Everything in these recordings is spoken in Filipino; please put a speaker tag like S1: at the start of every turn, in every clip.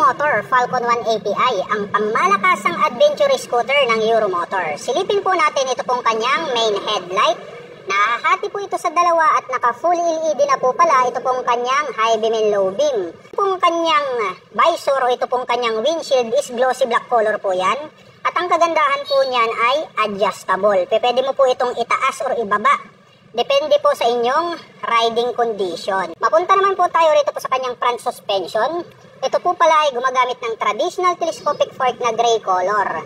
S1: Euromotor Falcon 1 API, ang pangmalakasang adventure scooter ng Euromotor. Silipin po natin ito pong kanyang main headlight. Nahahati po ito sa dalawa at naka full LED na po pala ito pong kanyang high beam and low beam. Ito pong kanyang visor o ito pong kanyang windshield is glossy black color po yan. At ang kagandahan po niyan ay adjustable. Pwede mo po itong itaas or ibaba. Depende po sa inyong riding condition. Mapunta naman po tayo rito po sa kanyang front suspension. Ito po pala ay gumagamit ng traditional telescopic fork na gray color.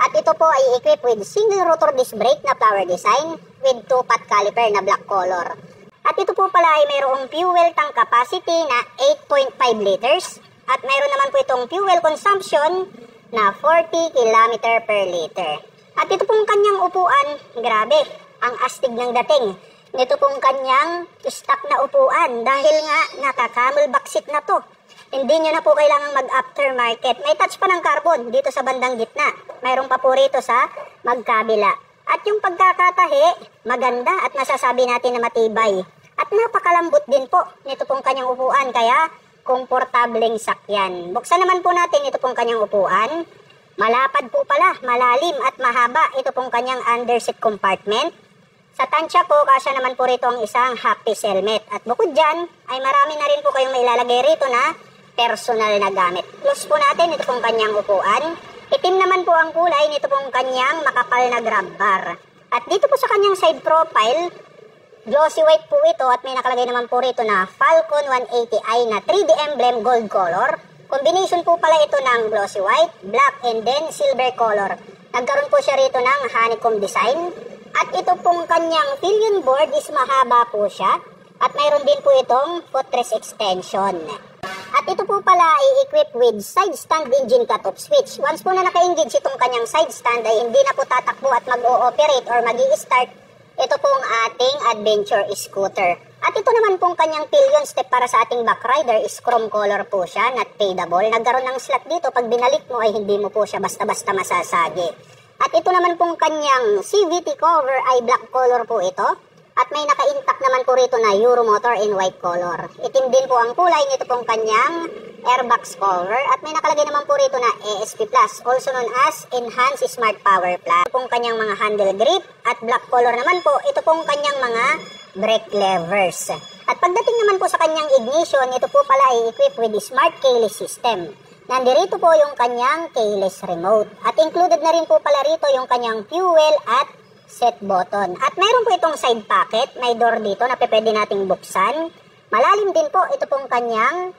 S1: At ito po ay equipped with single rotor disc brake na flower design with 2-pot caliper na black color. At ito po pala ay mayroong fuel tank capacity na 8.5 liters. At mayroon naman po itong fuel consumption na 40 km per liter. At ito pong kanyang upuan, grabe. Ang astig ng dating. Nito pong kanyang stock na upuan dahil nga naka-camelback seat na to. Hindi nyo na po kailangang mag-aftermarket. May touch pa ng carbon dito sa bandang gitna. Mayroon pa po rito sa magkabila. At yung pagkakatahi, maganda at nasasabi natin na matibay. At napakalambot din po nito pong kanyang upuan kaya komportableng sakyan. Buksan naman po natin ito pong kanyang upuan. Malapad po pala, malalim at mahaba ito pong kanyang underseat compartment. Sa tansya po, kasya naman po rito ang isang half-piece helmet. At bukod dyan, ay marami na rin po kayong mailalagay rito na personal na gamit. Close po natin ito pong kanyang upuan. Itim naman po ang kulay nito pong kanyang makapal na grab bar. At dito po sa kanyang side profile, glossy white po ito at may nakalagay naman po rito na Falcon 180i na 3D emblem gold color. Combination po pala ito ng glossy white, black, and then silver color. Nagkaroon po siya rito ng honeycomb design. At ito pong kanyang pillion board is mahaba po siya. At mayroon din po itong footrest extension. At ito po pala ay equipped with side stand engine cut-off switch. Once po na naka-engage itong kanyang side stand ay hindi na po tatakbo at mag-o-operate or mag-i-start ito pong ating adventure scooter. At ito naman pong kanyang pillion step para sa ating backrider is chrome color po siya, not fadable. Nagkaroon ng slot dito, pag binalik mo ay hindi mo po siya basta-basta masasagi. At ito naman pong kanyang CVT cover ay black color po ito. At may naka-intact naman po rito na Euromotor in white color. Itim din po ang kulay nito pong kanyang airbox cover. At may nakalagay naman po rito na ESP Plus, also known as Enhanced Smart Power Plus. Ito pong kanyang mga handle grip. At black color naman po, ito pong kanyang mga brake levers. At pagdating naman po sa kanyang ignition, ito po pala ay equipped with smart keyless system. Nandirito po yung kanyang keyless remote. At included na rin po pala rito yung kanyang fuel at set button. At mayroon po itong side pocket. May door dito na pwede nating buksan. Malalim din po ito pong kanyang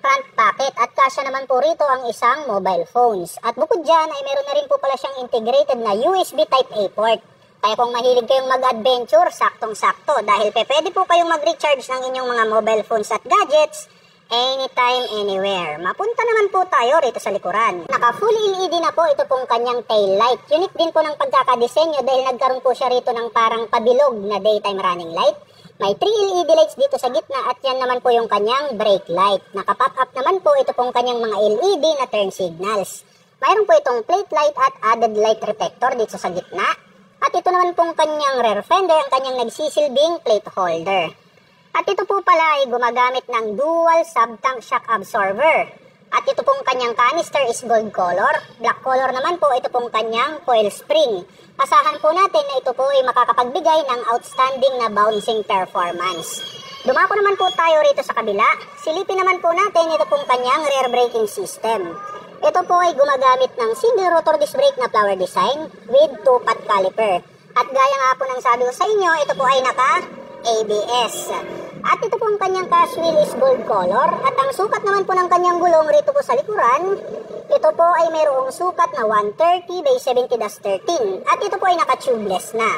S1: front pocket. At kasya naman po rito ang isang mobile phones. At bukod dyan ay meron na rin po pala siyang integrated na USB Type-A port. Kaya kung mahilig kayong mag-adventure, saktong-sakto. Dahil pwede po kayong mag-recharge ng inyong mga mobile phones at gadgets anytime, anywhere. Mapunta naman po tayo rito sa likuran. Naka full LED na po ito pong kanyang tail light. Unique din po ng pagkakadesenyo dahil nagkaroon po siya rito ng parang pabilog na daytime running light. May 3 LED lights dito sa gitna at yan naman po yung kanyang brake light. Naka-pop up naman po ito pong kanyang mga LED na turn signals. Mayroon po itong plate light at added light detector dito sa gitna. At ito naman pong kanyang rear fender, ang kanyang nagsisilbing plate holder. At ito po pala ay gumagamit ng dual sub-tank shock absorber. At ito pong kanyang canister is gold color. Black color naman po ito pong kanyang coil spring. Asahan po natin na ito po ay makakapagbigay ng outstanding na bouncing performance. Dumako naman po tayo rito sa kabila. Silipin naman po natin ito pong kanyang rear braking system. Ito po ay gumagamit ng single rotor disc brake na flower design with 2-pot caliper. At gaya nga po ng sabi ko sa inyo, ito po ay naka-ABS. At ito pong kanyang cash wheel is gold color. At ang sukat naman po ng kanyang gulong rito po sa likuran, ito po ay mayroong sukat na 130 by 70-13. At ito po ay naka-tubeless na.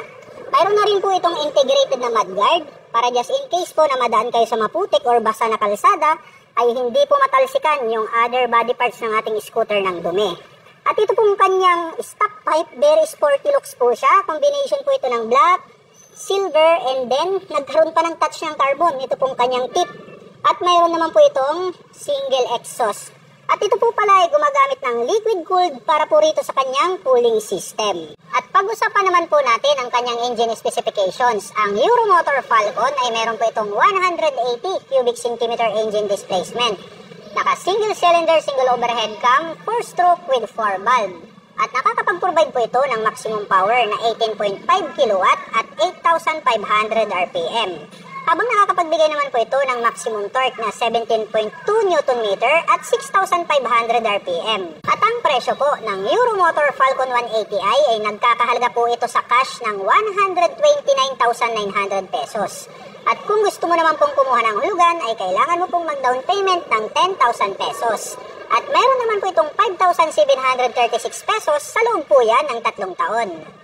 S1: Mayroon na rin po itong integrated na mudguard para just in case po na madaan kayo sa maputik or basa na kalsada, ay hindi po matalsikan yung other body parts ng ating scooter ng dumi. At ito pong kanyang stock type, very sporty looks po siya. Combination po ito ng black, silver, and then nagkaroon pa ng touch ng carbon. Ito pong kanyang tip. At mayroon naman po itong single exhaust. At ito po pala ay gumagamit ng liquid cooled para po rito sa kanyang cooling system. At pag-usapan naman po natin ang kanyang engine specifications. Ang Euromotor Falcon ay meron po itong 180 cubic centimeter engine displacement. Naka single cylinder, single overhead cam, 4-stroke with 4 valve. At nakakapag-provide po ito ng maximum power na 18.5 kW at 8,500 RPM. Habang nakakapagbigay naman po ito ng maximum torque na 17.2 Nm at 6,500 RPM. At ang presyo po ng Euromotor Falcon 180i ay nagkakahalaga po ito sa cash ng 129,900 pesos. At kung gusto mo naman pong kumuha ng hulugan ay kailangan mo pong mag-down payment ng 10,000 pesos. At meron naman po itong 5,736 pesos sa loob po yan ng 3 taon.